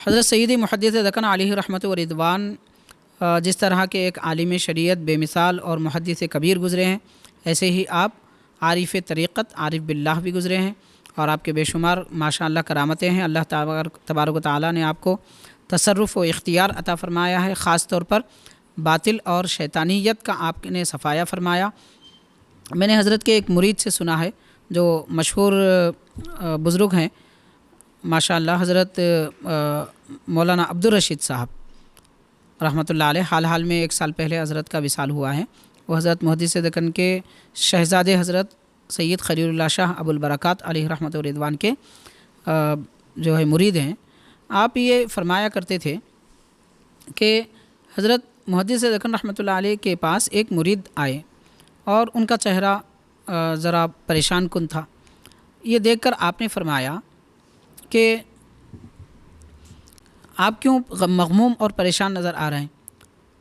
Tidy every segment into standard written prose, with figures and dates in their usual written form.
حضرت سیدی محدث دکن علیہ رحمت و رضوان جس طرح کے ایک عالم شریعت بے مثال اور محدث کبیر گزرے ہیں، ایسے ہی آپ عارف طریقت عارف باللہ بھی گزرے ہیں، اور آپ کے بے شمار ماشاء اللہ کرامتیں ہیں۔ اللہ تبارک و تعالیٰ نے آپ کو تصرف و اختیار عطا فرمایا ہے، خاص طور پر باطل اور شیطانیت کا آپ نے صفایا فرمایا۔ میں نے حضرت کے ایک مرید سے سنا ہے جو مشہور بزرگ ہیں ماشاء اللہ، حضرت مولانا عبدالرشید صاحب رحمۃ اللہ علیہ، حال میں 1 سال پہلے حضرت کا وصال ہوا ہے۔ وہ حضرت محدث دکن کے شہزادے حضرت سید خلیل اللہ شاہ ابو البرکات علیہ رحمۃ و رضوان کے جو ہے مرید ہیں۔ آپ یہ فرمایا کرتے تھے کہ حضرت محدث دکن رحمۃ اللہ علیہ کے پاس ایک مرید آئے اور ان کا چہرہ ذرا پریشان کن تھا۔ یہ دیکھ کر آپ نے فرمایا کہ آپ کیوں مغموم اور پریشان نظر آ رہے ہیں؟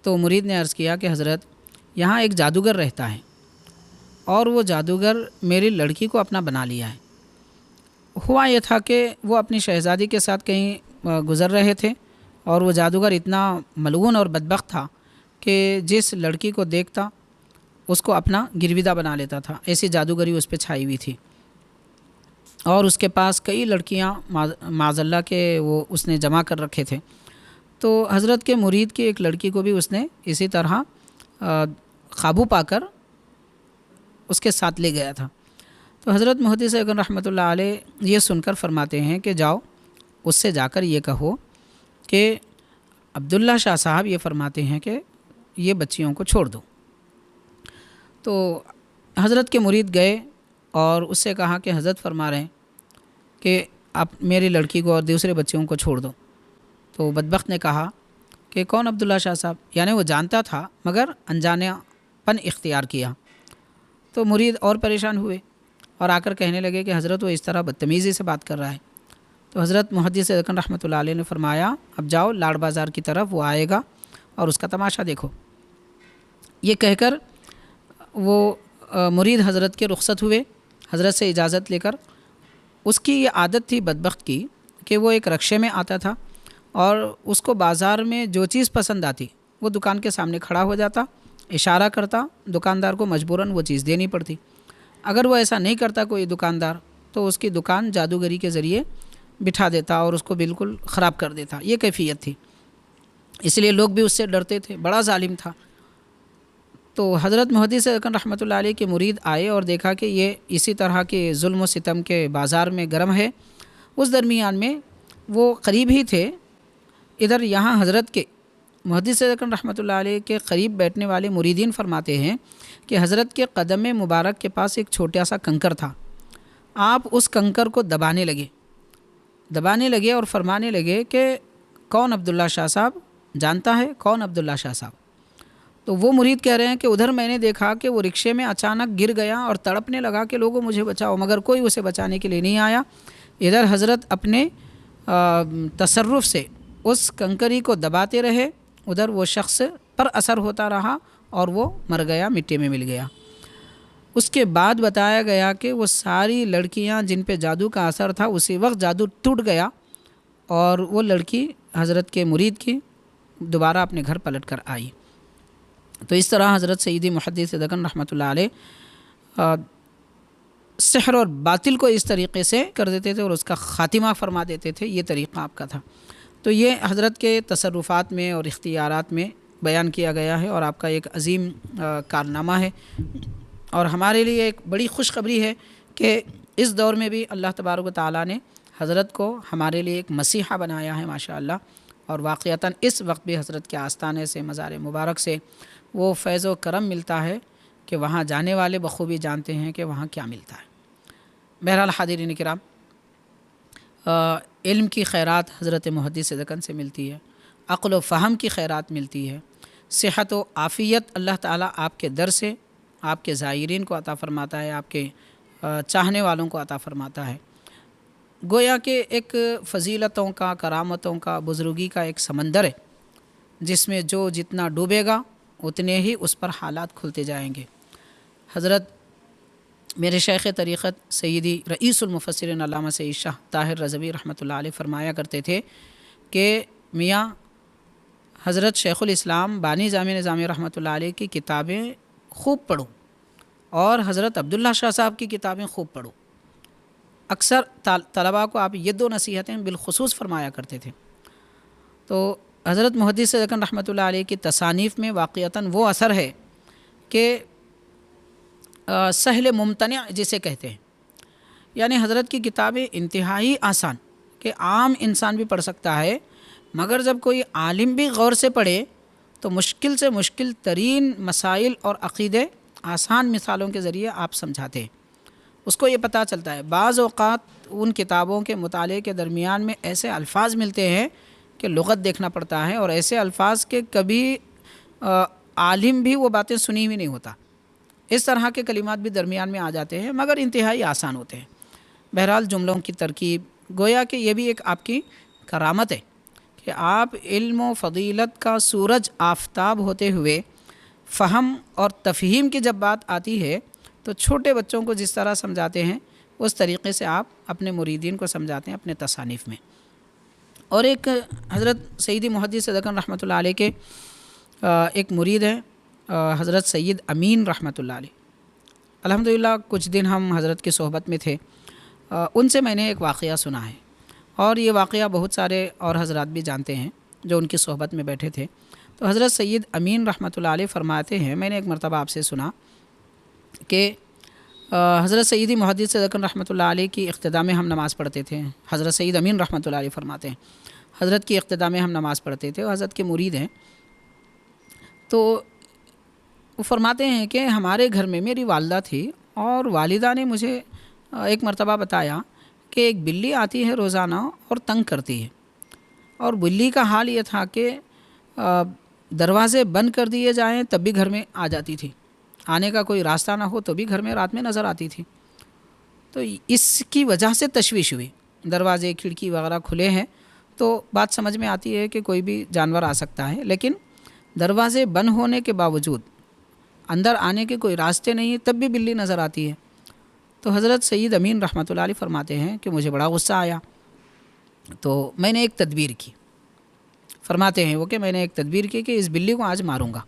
تو مرید نے عرض کیا کہ حضرت یہاں ایک جادوگر رہتا ہے اور وہ جادوگر میری لڑکی کو اپنا بنا لیا ہے۔ ہوا یہ تھا کہ وہ اپنی شہزادی کے ساتھ کہیں گزر رہے تھے اور وہ جادوگر اتنا ملعون اور بدبخت تھا کہ جس لڑکی کو دیکھتا اس کو اپنا گرویدہ بنا لیتا تھا، ایسی جادوگری اس پہ چھائی ہوئی تھی۔ اور اس کے پاس کئی لڑکیاں معاذ اللہ کے وہ اس نے جمع کر رکھے تھے۔ تو حضرت کے مرید کی ایک لڑکی کو بھی اس نے اسی طرح قابو پا کر اس کے ساتھ لے گیا تھا۔ تو حضرت محدث دکن رحمۃ اللہ علیہ یہ سن کر فرماتے ہیں کہ جاؤ اس سے جا کر یہ کہو کہ عبداللہ شاہ صاحب یہ فرماتے ہیں کہ یہ بچیوں کو چھوڑ دو۔ تو حضرت کے مرید گئے اور اس سے کہا کہ حضرت فرما رہے ہیں کہ آپ میری لڑکی کو اور دوسرے بچیوں کو چھوڑ دو۔ تو بدبخت نے کہا کہ کون عبداللہ شاہ صاحب؟ یعنی وہ جانتا تھا مگر انجانے پن اختیار کیا۔ تو مرید اور پریشان ہوئے اور آ کر کہنے لگے کہ حضرت وہ اس طرح بدتمیزی سے بات کر رہا ہے۔ تو حضرت محدث دکن رحمۃ اللہ علیہ نے فرمایا اب جاؤ لاڑ بازار کی طرف، وہ آئے گا اور اس کا تماشا دیکھو۔ یہ کہہ کر وہ مرید حضرت کے رخصت ہوئے حضرت سے اجازت لے کر۔ اس کی یہ عادت تھی بدبخت کی کہ وہ ایک رکشے میں آتا تھا اور اس کو بازار میں جو چیز پسند آتی وہ دکان کے سامنے کھڑا ہو جاتا، اشارہ کرتا، دکاندار کو مجبوراً وہ چیز دینی پڑتی۔ اگر وہ ایسا نہیں کرتا کوئی دکاندار تو اس کی دکان جادوگری کے ذریعے بٹھا دیتا اور اس کو بالکل خراب کر دیتا۔ یہ کیفیت تھی، اس لیے لوگ بھی اس سے ڈرتے تھے، بڑا ظالم تھا۔ تو حضرت محدث دکن رحمۃ اللہ علیہ کے مرید آئے اور دیکھا کہ یہ اسی طرح کے ظلم و ستم کے بازار میں گرم ہے۔ اس درمیان میں وہ قریب ہی تھے، ادھر یہاں حضرت کے محدث دکن رحمۃ اللہ علیہ کے قریب بیٹھنے والے مریدین فرماتے ہیں کہ حضرت کے قدم مبارک کے پاس ایک چھوٹا سا کنکر تھا۔ آپ اس کنکر کو دبانے لگے اور فرمانے لگے کہ کون عبداللہ شاہ صاحب؟ جانتا ہے کون عبداللہ شاہ صاحب؟ تو وہ مرید کہہ رہے ہیں کہ ادھر میں نے دیکھا کہ وہ رکشے میں اچانک گر گیا اور تڑپنے لگا کہ لوگوں مجھے بچاؤ، مگر کوئی اسے بچانے کے لیے نہیں آیا۔ ادھر حضرت اپنے تصرف سے اس کنکری کو دباتے رہے، ادھر وہ شخص پر اثر ہوتا رہا اور وہ مر گیا، مٹی میں مل گیا۔ اس کے بعد بتایا گیا کہ وہ ساری لڑکیاں جن پہ جادو کا اثر تھا اسی وقت جادو ٹوٹ گیا اور وہ لڑکی حضرت کے مرید کی دوبارہ اپنے گھر پلٹ کر آئی۔ تو اس طرح حضرت سیدی محدث دکن رحمۃ اللہ علیہ سحر اور باطل کو اس طریقے سے کر دیتے تھے اور اس کا خاتمہ فرما دیتے تھے، یہ طریقہ آپ کا تھا۔ تو یہ حضرت کے تصرفات میں اور اختیارات میں بیان کیا گیا ہے اور آپ کا ایک عظیم کارنامہ ہے، اور ہمارے لیے ایک بڑی خوشخبری ہے کہ اس دور میں بھی اللہ تبارک و تعالیٰ نے حضرت کو ہمارے لیے ایک مسیحا بنایا ہے ماشاء اللہ، اور واقعتاً اس وقت بھی حضرت کے آستانے سے مزار مبارک سے وہ فیض و کرم ملتا ہے کہ وہاں جانے والے بخوبی جانتے ہیں کہ وہاں کیا ملتا ہے۔ بہرحال حاضرین کرام، علم کی خیرات حضرت محدث دکن سے ملتی ہے، عقل و فہم کی خیرات ملتی ہے، صحت و عافیت اللہ تعالیٰ آپ کے در سے آپ کے زائرین کو عطا فرماتا ہے، آپ کے چاہنے والوں کو عطا فرماتا ہے۔ گویا کہ ایک فضیلتوں کا، کرامتوں کا، بزرگی کا ایک سمندر ہے جس میں جو جتنا ڈوبے گا اتنے ہی اس پر حالات کھلتے جائیں گے۔ حضرت میرے شیخ طریقت سیدی رئیس المفسرین علامہ سید شاہ طاہر رضوی رحمۃ اللہ علیہ فرمایا کرتے تھے کہ میاں حضرت شیخ الاسلام بانی جامع نظامی رحمۃ اللہ علیہ کی کتابیں خوب پڑھو اور حضرت عبداللہ شاہ صاحب کی کتابیں خوب پڑھو۔ اکثر طلباء کو آپ یہ 2 نصیحتیں بالخصوص فرمایا کرتے تھے۔ تو حضرت محدث دکن رحمۃ اللہ علیہ کی تصانیف میں واقعتاً وہ اثر ہے کہ سہل ممتنع جسے کہتے ہیں، یعنی حضرت کی کتابیں انتہائی آسان کہ عام انسان بھی پڑھ سکتا ہے، مگر جب کوئی عالم بھی غور سے پڑھے تو مشکل سے مشکل ترین مسائل اور عقیدے آسان مثالوں کے ذریعے آپ سمجھاتے ہیں۔ اس کو یہ پتہ چلتا ہے بعض اوقات ان کتابوں کے مطالعے کے درمیان میں ایسے الفاظ ملتے ہیں کہ لغت دیکھنا پڑتا ہے، اور ایسے الفاظ کے کبھی عالم بھی وہ باتیں سنی بھی نہیں ہوتا، اس طرح کے کلمات بھی درمیان میں آ جاتے ہیں، مگر انتہائی آسان ہوتے ہیں۔ بہرحال جملوں کی ترکیب گویا کہ یہ بھی ایک آپ کی کرامت ہے کہ آپ علم و فضیلت کا سورج آفتاب ہوتے ہوئے فہم اور تفہیم کی جب بات آتی ہے تو چھوٹے بچوں کو جس طرح سمجھاتے ہیں اس طریقے سے آپ اپنے مریدین کو سمجھاتے ہیں اپنے تصانیف میں۔ اور ایک حضرت سیدی محدث دکن رحمۃ اللہ علیہ کے ایک مرید ہیں حضرت سید امین رحمۃ اللہ علیہ۔ الحمدللہ کچھ دن ہم حضرت کی صحبت میں تھے، ان سے میں نے ایک واقعہ سنا ہے، اور یہ واقعہ بہت سارے اور حضرات بھی جانتے ہیں جو ان کی صحبت میں بیٹھے تھے۔ تو حضرت سید امین رحمۃ اللہ علیہ فرماتے ہیں، میں نے ایک مرتبہ آپ سے سنا کہ حضرت سیدی محدث دکن رحمۃ اللہ علیہ کی اقتداء میں ہم نماز پڑھتے تھے۔ حضرت سید امین رحمۃ اللہ علیہ فرماتے ہیں حضرت کی اقتداء میں ہم نماز پڑھتے تھے، اور حضرت کے مرید ہیں۔ تو وہ فرماتے ہیں کہ ہمارے گھر میں میری والدہ تھی، اور والدہ نے مجھے ایک مرتبہ بتایا کہ ایک بلی آتی ہے روزانہ اور تنگ کرتی ہے، اور بلی کا حال یہ تھا کہ دروازے بند کر دیے جائیں تب بھی گھر میں آ جاتی تھی، آنے کا کوئی راستہ نہ ہو تو بھی گھر میں رات میں نظر آتی تھی۔ تو اس کی وجہ سے تشویش ہوئی، دروازے کھڑکی وغیرہ کھلے ہیں تو بات سمجھ میں آتی ہے کہ کوئی بھی جانور آ سکتا ہے، لیکن دروازے بند ہونے کے باوجود اندر آنے کے کوئی راستے نہیں تب بھی بلی نظر آتی ہے۔ تو حضرت سید امین رحمۃ اللہ علیہ فرماتے ہیں کہ مجھے بڑا غصہ آیا، تو میں نے ایک تدبیر کی۔ فرماتے ہیں وہ کہ میں نے ایک تدبیر کی کہ اس بلی کو آج ماروں گا۔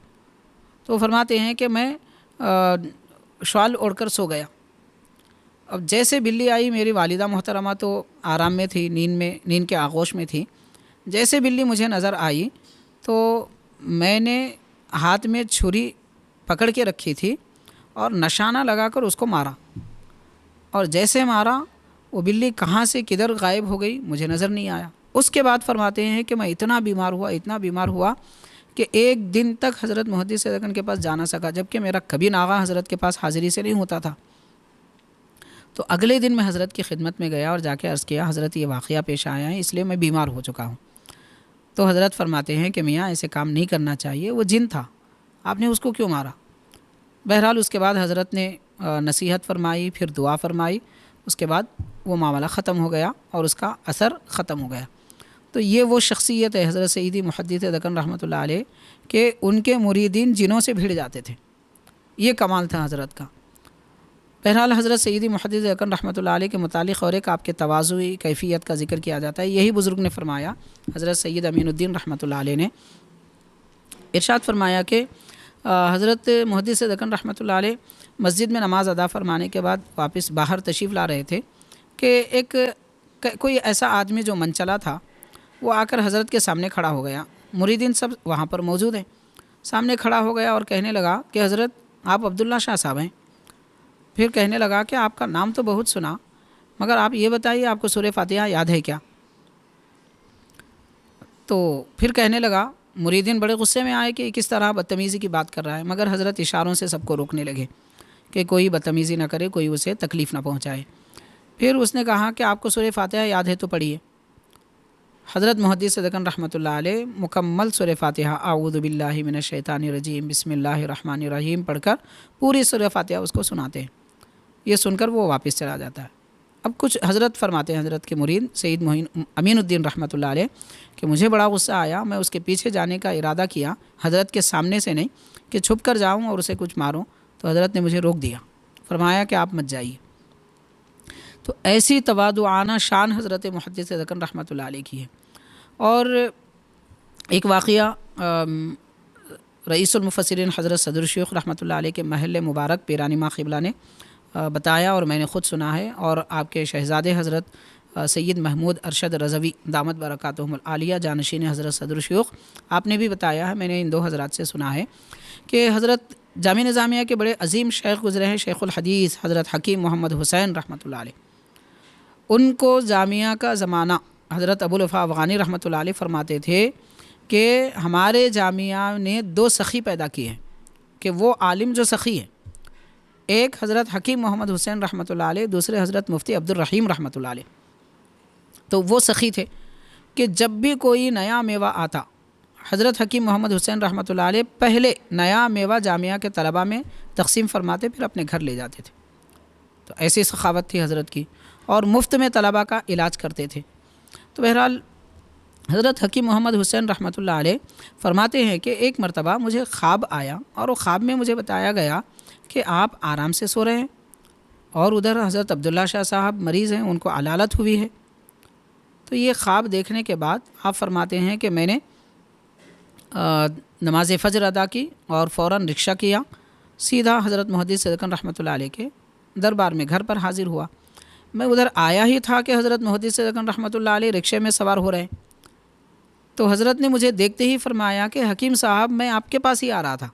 تو فرماتے ہیں کہ میں شال اوڑھ کر سو گیا۔ اب جیسے بلی آئی، میری والدہ محترمہ تو آرام میں تھی، نیند کے آغوش میں تھی، جیسے بلی مجھے نظر آئی تو میں نے ہاتھ میں چھری پکڑ کے رکھی تھی اور نشانہ لگا کر اس کو مارا، اور جیسے مارا وہ بلی کہاں سے کدھر غائب ہو گئی مجھے نظر نہیں آیا۔ اس کے بعد فرماتے ہیں کہ میں اتنا بیمار ہوا کہ ایک دن تک حضرت محدث دکن کے پاس جا نہ سکا، جبکہ میرا کبھی ناغہ حضرت کے پاس حاضری سے نہیں ہوتا تھا۔ تو اگلے دن میں حضرت کی خدمت میں گیا اور جا کے عرض کیا حضرت یہ واقعہ پیش آیا ہے، اس لیے میں بیمار ہو چکا ہوں۔ تو حضرت فرماتے ہیں کہ میاں ایسے کام نہیں کرنا چاہیے، وہ جن تھا، آپ نے اس کو کیوں مارا؟ بہرحال اس کے بعد حضرت نے نصیحت فرمائی، پھر دعا فرمائی، اس کے بعد وہ معاملہ ختم ہو گیا اور اس کا اثر ختم ہو گیا۔ تو یہ وہ شخصیت ہے حضرت سیدی محدث دکن رحمۃ اللہ علیہ کہ ان کے مریدین جنوں سے بھیڑ جاتے تھے، یہ کمال تھا حضرت کا۔ بہرحال حضرت سیدی محدث دکن رحمۃ اللہ علیہ کے متعلق اور ایک آپ کے تواضعی کیفیت کا ذکر کیا جاتا ہے، یہی بزرگ نے فرمایا، حضرت سید امین الدین رحمۃ اللہ علیہ نے ارشاد فرمایا کہ حضرت محدث دکن رحمۃ اللہ علیہ مسجد میں نماز ادا فرمانے کے بعد واپس باہر تشریف لا رہے تھے کہ کوئی ایسا آدمی جو منچلا تھا وہ آ کر حضرت کے سامنے کھڑا ہو گیا، مریدین سب وہاں پر موجود ہیں، سامنے کھڑا ہو گیا اور کہنے لگا کہ حضرت آپ عبداللہ شاہ صاحب ہیں۔ پھر کہنے لگا کہ آپ کا نام تو بہت سنا، مگر آپ یہ بتائیے آپ کو سورہ فاتحہ یاد ہے کیا؟ تو پھر کہنے لگا، مریدین بڑے غصے میں آئے کہ کس طرح بدتمیزی کی بات کر رہا ہے، مگر حضرت اشاروں سے سب کو روکنے لگے کہ کوئی بدتمیزی نہ کرے، کوئی اسے تکلیف نہ پہنچائے۔ پھر اس نے کہا کہ آپ کو سورہ فاتحہ یاد ہے تو پڑھیے۔ حضرت محدث دکن رحمۃ اللہ علیہ مکمل سورہ فاتحہ اعوذ باللہ من الشیطان الرجیم بسم اللہ الرحمن الرحیم پڑھ کر پوری سورہ فاتحہ اس کو سناتے ہیں، یہ سن کر وہ واپس چلا جاتا ہے۔ اب کچھ حضرت فرماتے ہیں حضرت کے مرید سید امین الدین رحمۃ اللہ علیہ کہ مجھے بڑا غصہ آیا، میں اس کے پیچھے جانے کا ارادہ کیا، حضرت کے سامنے سے نہیں کہ چھپ کر جاؤں اور اسے کچھ ماروں، تو حضرت نے مجھے روک دیا، فرمایا کہ آپ مت جائیے۔ تو ایسی تواضعانہ شان حضرت محدث دکن رحمۃ اللہ علیہ کی ہے، اور ایک واقعہ رئیس المفسرین حضرت صدر الشیوخ رحمۃ اللہ علیہ کے محل مبارک پیرانی ماں قبلہ نے بتایا اور میں نے خود سنا ہے، اور آپ کے شہزادے حضرت سید محمود ارشد رضوی دامت برکاتہم العالیہ جانشین حضرت صدر الشیوخ، آپ نے بھی بتایا ہے، میں نے ان دو حضرات سے سنا ہے کہ حضرت جامعہ نظامیہ کے بڑے عظیم شیخ گزرے ہیں، شیخ الحدیث حضرت حکیم محمد حسین رحمۃ اللہ علیہ، ان کو جامعہ کا زمانہ حضرت ابو الوفا افغانی رحمۃ اللہ علیہ فرماتے تھے کہ ہمارے جامعہ نے دو سخی پیدا کیے ہیں، کہ وہ عالم جو سخی ہیں، ایک حضرت حکیم محمد حسین رحمۃ اللہ علیہ، دوسرے حضرت مفتی عبد الرحیم رحمۃ اللہ علیہ۔ تو وہ سخی تھے کہ جب بھی کوئی نیا میوہ آتا، حضرت حکیم محمد حسین رحمۃ اللہ علیہ پہلے نیا میوہ جامعہ کے طلباء میں تقسیم فرماتے، پھر اپنے گھر لے جاتے تھے۔ تو ایسی سخاوت تھی حضرت کی، اور مفت میں طلباء کا علاج کرتے تھے۔ تو بہرحال حضرت حکیم محمد حسین رحمۃ اللہ علیہ فرماتے ہیں کہ ایک مرتبہ مجھے خواب آیا، اور وہ خواب میں مجھے بتایا گیا کہ آپ آرام سے سو رہے ہیں، اور ادھر حضرت عبداللہ شاہ صاحب مریض ہیں، ان کو علالت ہوئی ہے۔ تو یہ خواب دیکھنے کے بعد آپ فرماتے ہیں کہ میں نے نماز فجر ادا کی اور فوراً رکشہ کیا، سیدھا حضرت محدث صدقن رحمۃ اللہ علیہ کے دربار میں گھر پر حاضر ہوا۔ میں ادھر آیا ہی تھا کہ حضرت محدث صدقن رحمۃ اللہ علیہ رکشے میں سوار ہو رہے ہیں، تو حضرت نے مجھے دیکھتے ہی فرمایا کہ حکیم صاحب میں آپ کے پاس ہی آ رہا تھا۔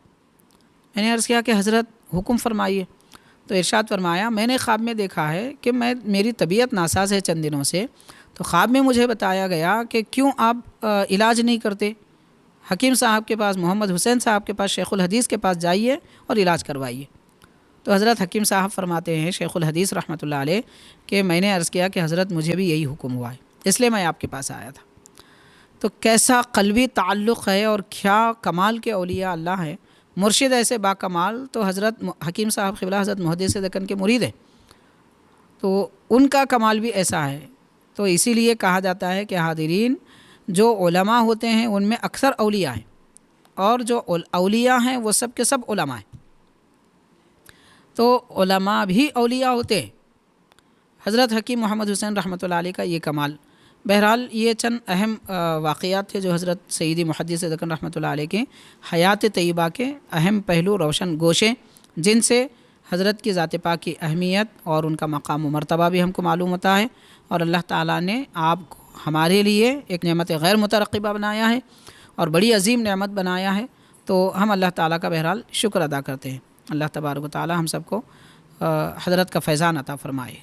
میں نے عرض کیا کہ حضرت حکم فرمائیے۔ تو ارشاد فرمایا میں نے خواب میں دیکھا ہے کہ میری طبیعت ناساز ہے چند دنوں سے، تو خواب میں مجھے بتایا گیا کہ کیوں آپ علاج نہیں کرتے، حکیم صاحب کے پاس، محمد حسین صاحب کے پاس، شیخ الحدیث کے پاس جائیے اور علاج کروائیے۔ تو حضرت حکیم صاحب فرماتے ہیں، شیخ الحدیث رحمۃ اللہ علیہ، کہ میں نے عرض کیا کہ حضرت مجھے بھی یہی حکم ہوا ہے، اس لیے میں آپ کے پاس آیا تھا۔ تو کیسا قلبی تعلق ہے، اور کیا کمال کے اولیاء اللہ ہیں، مرشد ایسے با کمال، تو حضرت حکیم صاحب قبلہ حضرت محدث دکن کے مرید ہیں، تو ان کا کمال بھی ایسا ہے۔ تو اسی لیے کہا جاتا ہے کہ حاضرین، جو علماء ہوتے ہیں ان میں اکثر اولیاء ہیں، اور جو اولیاء ہیں وہ سب کے سب علماء ہیں۔ تو علماء بھی اولیاء ہوتے ہیں۔ حضرت حکیم محمد حسین رحمۃ اللہ علیہ کا یہ کمال۔ بہرحال یہ چند اہم واقعات تھے جو حضرت سیدی محدث دکن رحمۃ اللہ علیہ کے حیات طیبہ کے اہم پہلو، روشن گوشے، جن سے حضرت کی ذات پاک کی اہمیت اور ان کا مقام و مرتبہ بھی ہم کو معلوم ہوتا ہے، اور اللہ تعالیٰ نے آپ کو ہمارے لیے ایک نعمت غیر مترقبہ بنایا ہے، اور بڑی عظیم نعمت بنایا ہے۔ تو ہم اللہ تعالیٰ کا بہرحال شکر ادا کرتے ہیں۔ اللہ تبارک و تعالیٰ ہم سب کو حضرت کا فیضان عطا فرمائے۔